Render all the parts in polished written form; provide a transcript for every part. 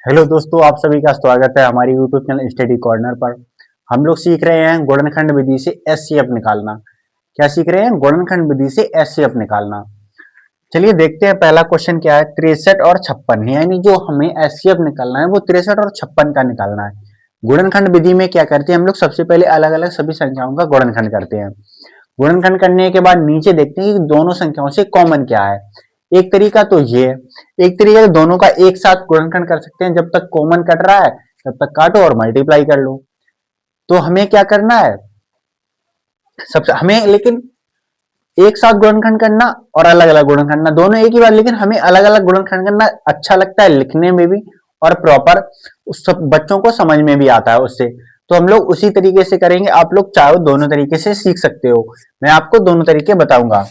Hello दोस्तों, आप सभी का स्वागत है हमारी यूट्यूब चैनल स्टडी कॉर्नर पर। हम लोग सीख रहे हैं गुणनखंड विधि से एचसीएफ निकालना। क्या सीख रहे हैं? गुणनखंड विधि से एचसीएफ निकालना। चलिए देखते हैं पहला क्वेश्चन क्या है। 63 और 56, यानी जो हमें एचसीएफ निकालना है वो 63 और 56 का निकालना है। गुणनखंड विधि में क्या करते हैं हम लोग? सबसे पहले अलग अलग सभी संख्याओं का गुणनखंड करते हैं। गुणनखंड करने के बाद नीचे देखते हैं कि दोनों संख्याओं से कॉमन क्या है। एक तरीका तो ये है, एक तरीका तो दोनों का एक साथ गुणनखंड कर सकते हैं। जब तक कॉमन कट रहा है तब तक काटो और मल्टीप्लाई कर लो। तो हमें क्या करना है? सबसे हमें लेकिन एक साथ गुणनखंड करना और अलग अलग गुणनखंड करना दोनों एक ही बात, लेकिन हमें अलग अलग गुणनखंड करना अच्छा लगता है लिखने में भी और प्रॉपर सब बच्चों को समझ में भी आता है उससे। तो हम लोग उसी तरीके से करेंगे। आप लोग चाहो दोनों तरीके से सीख सकते हो। मैं आपको दोनों तरीके बताऊंगा।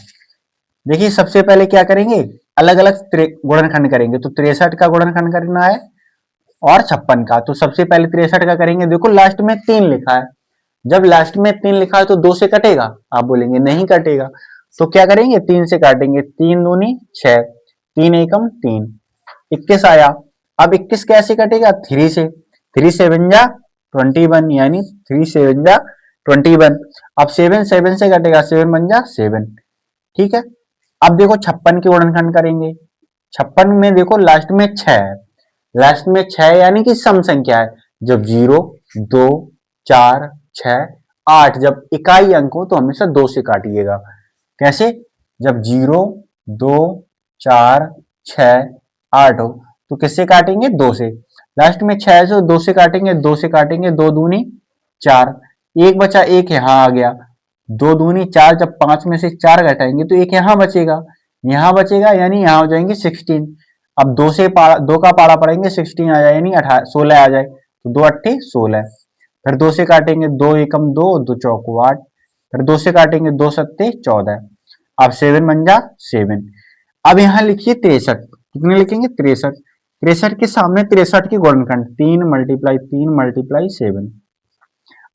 देखिए सबसे पहले क्या करेंगे, अलग अलग गुणनखंड करेंगे। तो 63 का गुणनखंड करना है और 56 का। तो सबसे पहले 63 का करेंगे। देखो लास्ट में 3 लिखा है, जब लास्ट में 3 लिखा है तो 2 से कटेगा? आप बोलेंगे नहीं कटेगा। तो क्या करेंगे? 3 से काटेंगे। 3 दूनी 6, 3 एकम 3, 21 आया। अब 21 कैसे कटेगा? 3 से। 3 7 जा 21, यानी 3 7 जा 21। अब 7 7 से कटेगा, 7 बन जा 7। ठीक है। अब देखो 56 के गुणनखंड करेंगे। 56 में देखो लास्ट में 6 है, लास्ट में 6 यानी कि सम संख्या है। जब 0 2 4 6 8 जब इकाई अंक हो तो हमेशा 2 से काटिएगा। कैसे? जब 0 2 4 6 8 हो तो किससे काटेंगे? 2 से। लास्ट में 6 से 2 से काटेंगे, 2 से काटेंगे, 2 दूनी 4, एक बचा, एक यहाँ आ गया। 2 दूनी 4, जब 5 में से 4 घटाएंगे तो एक यहाँ बचेगा, यहाँ बचेगा, यानी यहाँ हो जाएंगे 16। अब 2 से दो का पारा पड़ेंगे, 16 आ जाए यानी 16 आ जाए। तो 2 अट्ठे 16। फिर 2 से काटेंगे, 2 एकम 2, 2 चौको 8। फिर 2 से काटेंगे, 2 सत्ते 14। अब 7 बन जा 7। अब यहाँ लिखिए 63। कितने लिखेंगे? 63। 63 के सामने 63 की गुणनखंड 3 मल्टीप्लाई 3 मल्टीप्लाई 7।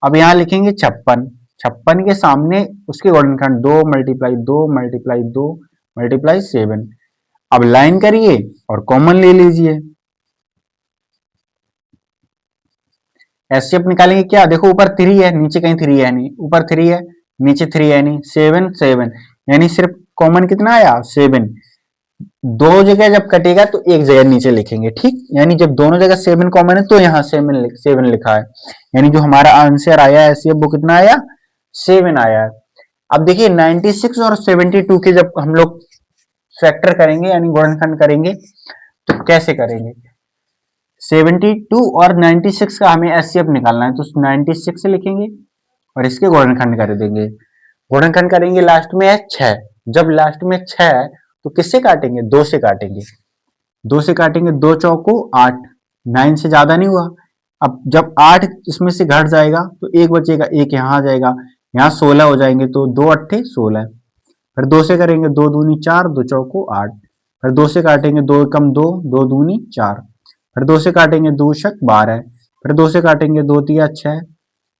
अब यहाँ लिखेंगे 56। 56 के सामने उसके गुणनखंड 2 मल्टीप्लाई 2 मल्टीप्लाई 2 मल्टीप्लाई 7। अब लाइन करिए और कॉमन ले लीजिए। एचसीएफ निकालेंगे क्या? देखो ऊपर 3 है, नीचे कहीं 3 है नहीं। ऊपर 3 है, नीचे 3 है नहीं। 7 7, यानी सिर्फ कॉमन कितना आया? 7। दो जगह जब कटेगा तो एक जगह नीचे लिखेंगे। ठीक, यानी जब दोनों जगह 7 कॉमन है तो यहाँ 7 लिखा है, यानी जो हमारा आंसर आया है एचसीएफ वो कितना आया? 7 आया है। अब देखिए 96 और 72 के जब हम लोग फैक्टर करेंगे यानी गुणनखंड करेंगे तो कैसे करेंगे? 72 और 96 का हमें एचसीएफ निकालना है। तो 96 से लिखेंगे और इसके गुणनखंड कर देंगे। गुणनखंड करेंगे, लास्ट में है 6। जब लास्ट में 6 है तो किससे काटेंगे? 2 से काटेंगे। 2 से काटेंगे, 2 चौको 8, 9 से ज्यादा नहीं हुआ। अब जब 8 इसमें से घट जाएगा तो एक बचेगा, एक यहाँ आ जाएगा, यहाँ 16 हो जाएंगे। तो 2 अट्ठे 16। फिर 2 से करेंगे, 2 दूनी 4, 2 चौको 8। फिर 2 से काटेंगे, 2 एकम 2, 2 दूनी 4। फिर 2 से काटेंगे, 2 शक 12। फिर 2 से काटेंगे, 2 तिया 6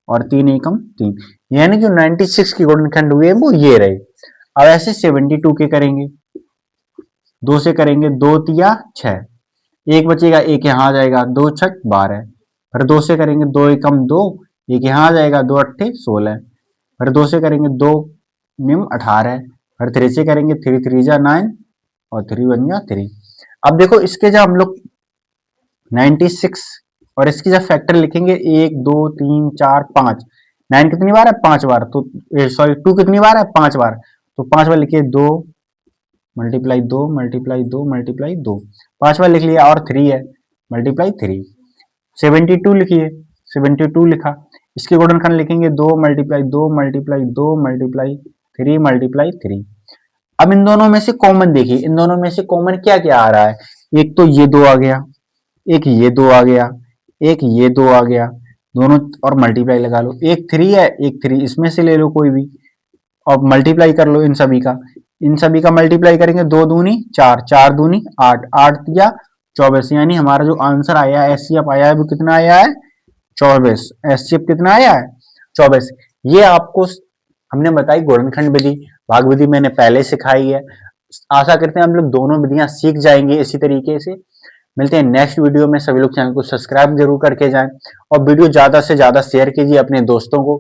और 3 एकम 3। यानी जो 96 की गुणनखंड हुए वो ये रहे। अब ऐसे 72 के करेंगे। 2 से करेंगे, 2 तिया 6, एक बचेगा, एक यहाँ आ जाएगा, 2 छक 12। फिर 2 से करेंगे, 2 एकम 2, एक यहाँ आ जाएगा, 2 अट्ठे 16। फिर 2 से करेंगे, 2 निम 18। फिर 3 से करेंगे, 3 3 जा 9 और 3 बन जा 3। अब देखो इसके जब हम लोग 96 और इसकी जब फैक्टर लिखेंगे 1 2 3 4 5, 9 कितनी बार है? 5 बार। तो सॉरी 2 कितनी बार है? 5 बार। तो 5 बार लिखिए, 2 मल्टीप्लाई 2 मल्टीप्लाई 2 मल्टीप्लाई 2, 5 बार लिख लिया। और 3 है, मल्टीप्लाई 3। 72 लिखिए, 72 लिखा। इसके गुणनखंड लिखेंगे 2 मल्टीप्लाई 2 मल्टीप्लाई 2 मल्टीप्लाई 3 मल्टीप्लाई 3। अब इन दोनों में से कॉमन देखिए, इन दोनों में से कॉमन क्या क्या आ रहा है? एक तो ये 2 आ गया, एक ये 2 आ गया, एक ये 2 आ गया, दोनों और मल्टीप्लाई लगा लो। एक 3 है, एक 3, इसमें से ले लो कोई भी और मल्टीप्लाई कर लो इन सभी का। इन सभी का मल्टीप्लाई करेंगे, 2 दूनी 4, 4 दूनी 8, 8 या 24, यानी हमारा जो आंसर आया है एचसीएफ आया है वो कितना आया है? 24। एचसीएफ कितना आया है? 24। ये आपको हमने बताई गुणनखंड विधि, भाग विधि मैंने पहले सिखाई है। आशा करते हैं हम लोग दोनों विधियां सीख जाएंगे इसी तरीके से। मिलते हैं नेक्स्ट वीडियो में। सभी लोग चैनल को सब्सक्राइब जरूर करके जाएं और वीडियो ज्यादा से ज्यादा शेयर कीजिए अपने दोस्तों को।